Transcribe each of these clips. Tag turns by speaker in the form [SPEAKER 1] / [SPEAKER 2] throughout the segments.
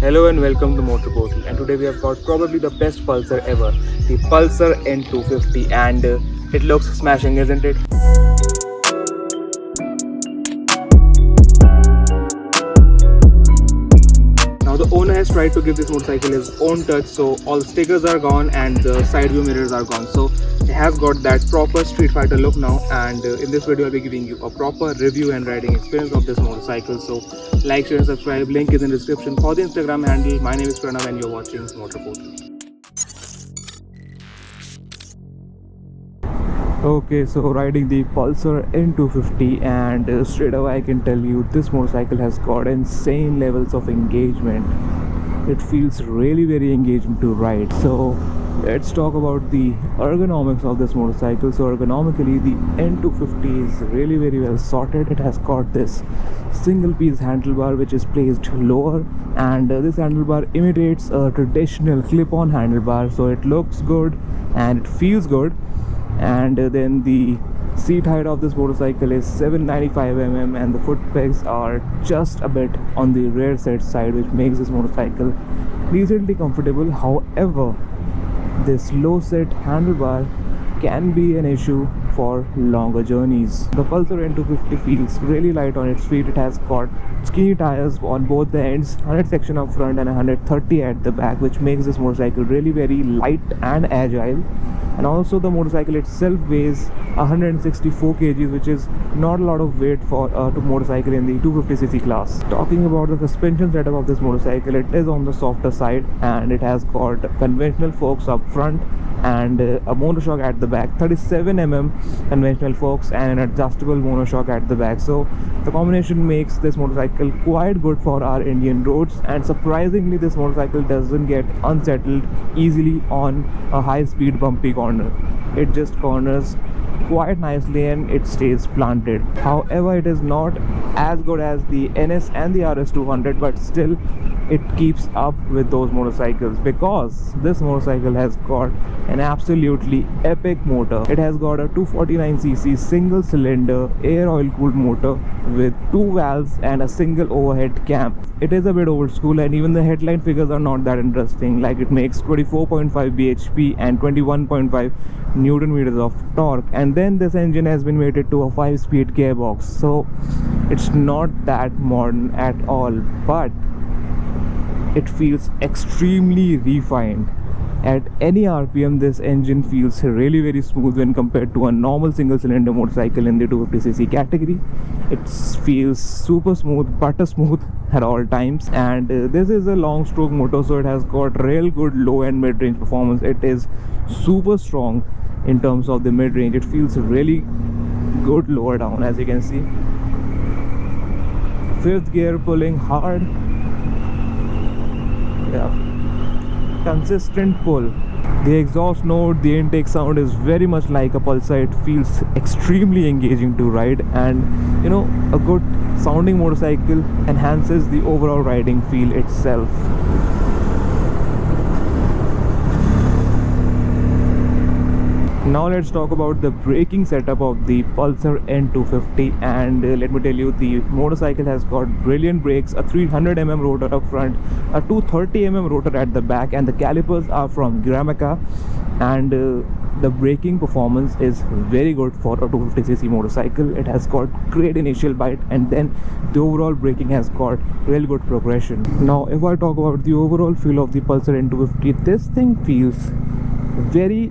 [SPEAKER 1] Hello and welcome to Motor Portal, and today we have got probably the best Pulsar ever, the Pulsar N250, and it looks smashing, isn't it? Now the owner has tried to give this motorcycle his own touch, so all the stickers are gone and the side view mirrors are gone. So it has got that proper Street Fighter look now, and in this video I'll be giving you a proper review and riding experience of this motorcycle. So like, share and subscribe, link is in the description for the Instagram handle. My name is Pranav and you're watching Motor Portal. Okay, so riding the Pulsar N250, and straight away I can tell you this motorcycle has got insane levels of engagement. It feels really very engaging to ride. So let's talk about the ergonomics of this motorcycle. So ergonomically the N250 is really very well sorted. It has got this single piece handlebar which is placed lower, and this handlebar imitates a traditional clip-on handlebar, so it looks good and it feels good. And then the seat height of this motorcycle is 795 mm, and the foot pegs are just a bit on the rear set side, which makes this motorcycle decently comfortable. However, this low set handlebar can be an issue for longer journeys. The Pulsar N250 feels really light on its feet. It has got skinny tires on both the ends, 100 section up front and 130 at the back, which makes this motorcycle really very light and agile. And also the motorcycle itself weighs 164 kgs, which is not a lot of weight for a motorcycle in the 250cc class. Talking about the suspension setup of this motorcycle, it is on the softer side, and it has got conventional forks up front and a monoshock at the back, 37mm conventional forks and an adjustable monoshock at the back. So the combination makes this motorcycle quite good for our Indian roads, and surprisingly this motorcycle doesn't get unsettled easily on a high speed bumpy corner. It just corners quite nicely and it stays planted. However, it is not as good as the NS and the RS200, but still it keeps up with those motorcycles because this motorcycle has got an absolutely epic motor. It has got a 249cc single cylinder air oil cooled motor with 2 valves and a single overhead cam. It is a bit old school, and even the headline figures are not that interesting. Like, it makes 24.5 bhp and 21.5 newton meters of torque, and then this engine has been mated to a 5-speed gearbox, so it's not that modern at all, but it feels extremely refined. At any RPM, this engine feels really very smooth when compared to a normal single cylinder motorcycle in the 250cc category. It feels super smooth, butter smooth at all times, and this is a long stroke motor, so it has got real good low and mid range performance. It is super strong in terms of the mid range. It feels really good lower down, as you can see. 5th gear pulling hard. Yeah, consistent pull. The exhaust note, the intake sound is very much like a Pulsar. It feels extremely engaging to ride, and you know, a good sounding motorcycle enhances the overall riding feel itself. Now let's talk about the braking setup of the Pulsar N250, and let me tell you, the motorcycle has got brilliant brakes, a 300mm rotor up front, a 230mm rotor at the back, and the calipers are from Gramica, and the braking performance is very good for a 250cc motorcycle. It has got great initial bite, and then the overall braking has got really good progression. Now if I talk about the overall feel of the Pulsar N250, this thing feels very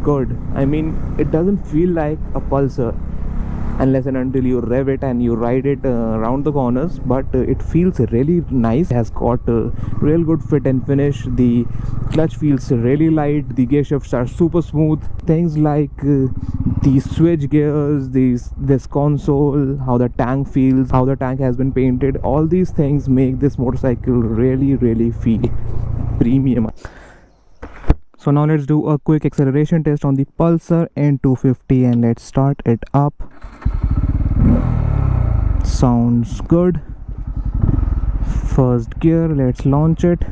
[SPEAKER 1] good. I mean, it doesn't feel like a Pulsar unless and until you rev it and you ride it around the corners, but it feels really nice. It has got real good fit and finish. The clutch feels really light, the gear shifts are super smooth. Things like the switch gears, this console, how the tank feels, how the tank has been painted, all these things make this motorcycle really feel premium. So now let's do a quick acceleration test on the Pulsar N250, and let's start it up. Sounds good. First gear, let's launch it.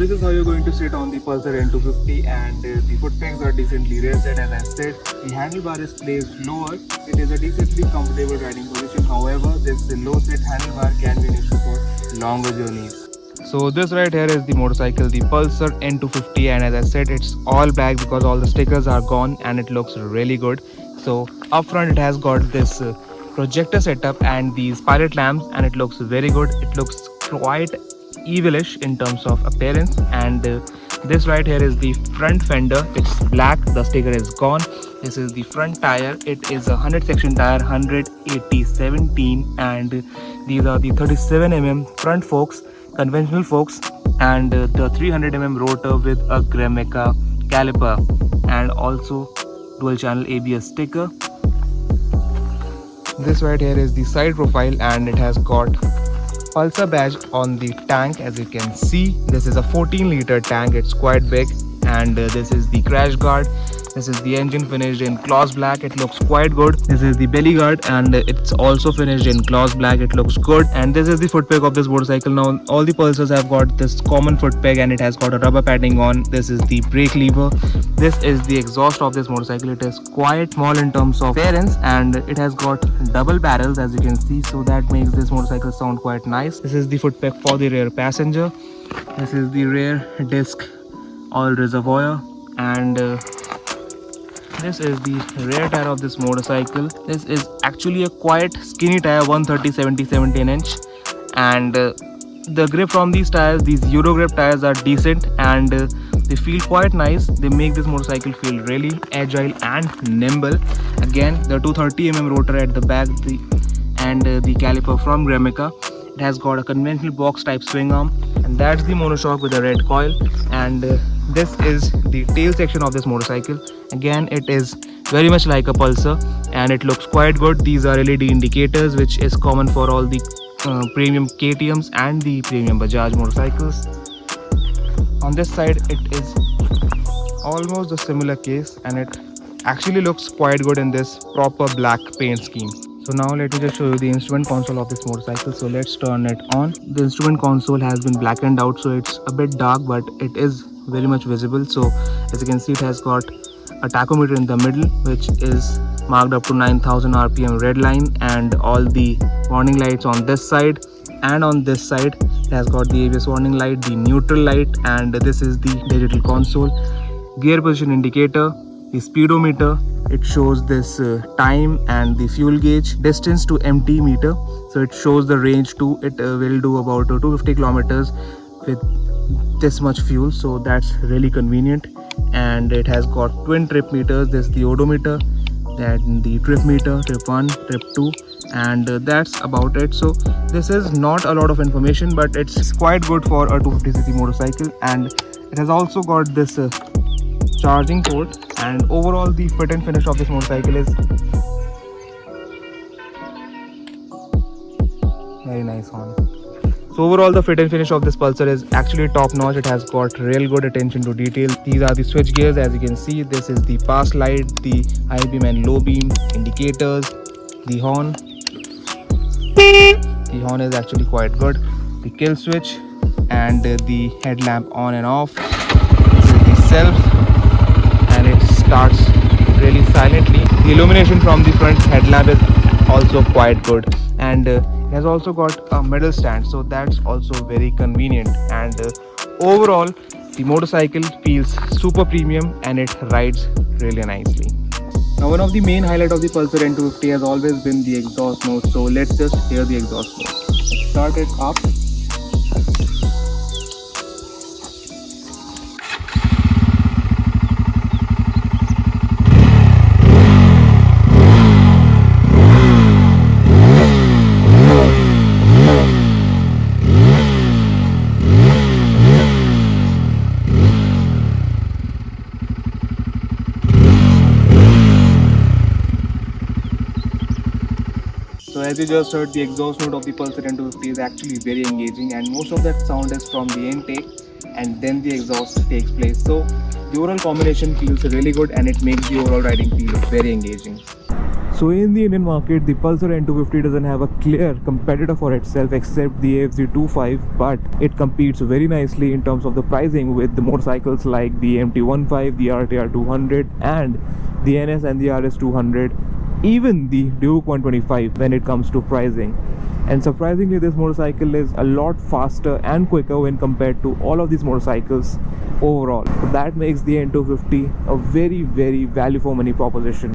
[SPEAKER 1] this is how you're going to sit on the Pulsar N250, and the foot pegs are decently raised. As I said, the handlebar is placed lower. It is a decently comfortable riding position. However, this low sit handlebar can be an issue for longer journeys. So this right here is the motorcycle, the Pulsar N250, and as I said, it's all black because all the stickers are gone and it looks really good. So up front it has got this projector setup and these pilot lamps, and it looks very good. It looks quite evilish in terms of appearance. And this right here is the front fender. It's black, the sticker is gone. This is the front tire. It is a 100 section tire, 180/17, and these are the 37mm front forks, conventional forks, and the 300mm rotor with a Gremica caliper, and also dual channel ABS sticker. This right here is the side profile, and it has got Pulsar badge on the tank. As you can see, this is a 14-liter tank. It's quite big. And this is the crash guard. This is the engine finished in gloss black. It looks quite good. This is the belly guard, and it's also finished in gloss black. It looks good. And this is the foot peg of this motorcycle. Now all the Pulsars have got this common foot peg, and it has got a rubber padding on. This is the brake lever. This is the exhaust of this motorcycle. It is quite small in terms of appearance, and it has got double barrels, as you can see, so that makes this motorcycle sound quite nice. This is the foot peg for the rear passenger. This is the rear disc oil reservoir, and this is the rear tire of this motorcycle. This is actually a quite skinny tire, 130/70 inch, and the grip from these tires, these Euro grip tires, are decent, and they feel quite nice. They make this motorcycle feel really agile and nimble. Again, the 230mm rotor at the back, and the caliper from Gremica. It has got a conventional box type swing arm, and that's the monoshock with a red coil. And this is the tail section of this motorcycle. Again, it is very much like a Pulsar, and it looks quite good. These are LED indicators, which is common for all the premium KTMs and the premium Bajaj motorcycles. On this side, it is almost a similar case, and it actually looks quite good in this proper black paint scheme. So now let me just show you the instrument console of this motorcycle. So let's turn it on. The instrument console has been blackened out, so it's a bit dark, but it is very much visible. So as you can see, it has got a tachometer in the middle, which is marked up to 9000 RPM red line, and all the warning lights on this side. And on this side, it has got the ABS warning light, the neutral light, and this is the digital console. Gear position indicator, the speedometer. It shows this time and the fuel gauge, distance to empty meter. So it shows the range too. It will do about 250 kilometers with this much fuel, so that's really convenient. And it has got twin trip meters. This is the odometer, then the trip meter, trip 1, trip 2, and that's about it. So this is not a lot of information, but it's quite good for a 250cc motorcycle. And it has also got this charging port, and overall the fit and finish of this motorcycle is very nice on. So overall the fit and finish of this Pulsar is actually top notch. It has got real good attention to detail. These are the switch gears, as you can see. This is the pass light, the high beam and low beam indicators, the horn. The horn is actually quite good. The kill switch, and the headlamp on and off. This is the self, and it starts really silently. The illumination from the front headlamp is also quite good, and it has also got a middle stand, so that's also very convenient. And overall the motorcycle feels super premium, and it rides really nicely. Now, one of the main highlight of the Pulsar N250 has always been the exhaust note, so let's just hear the exhaust note. Let's start it up. So as you just heard, the exhaust note of the Pulsar N250 is actually very engaging, and most of that sound is from the intake, and then the exhaust takes place. So the overall combination feels really good, and it makes the overall riding feel very engaging. So in the Indian market, the Pulsar N250 doesn't have a clear competitor for itself except the AFZ25, but it competes very nicely in terms of the pricing with the motorcycles like the MT15, the RTR 200 and the NS and the RS 200, even the Duke 125 when it comes to pricing. And surprisingly, this motorcycle is a lot faster and quicker when compared to all of these motorcycles overall. So that makes the N250 a very value for money proposition.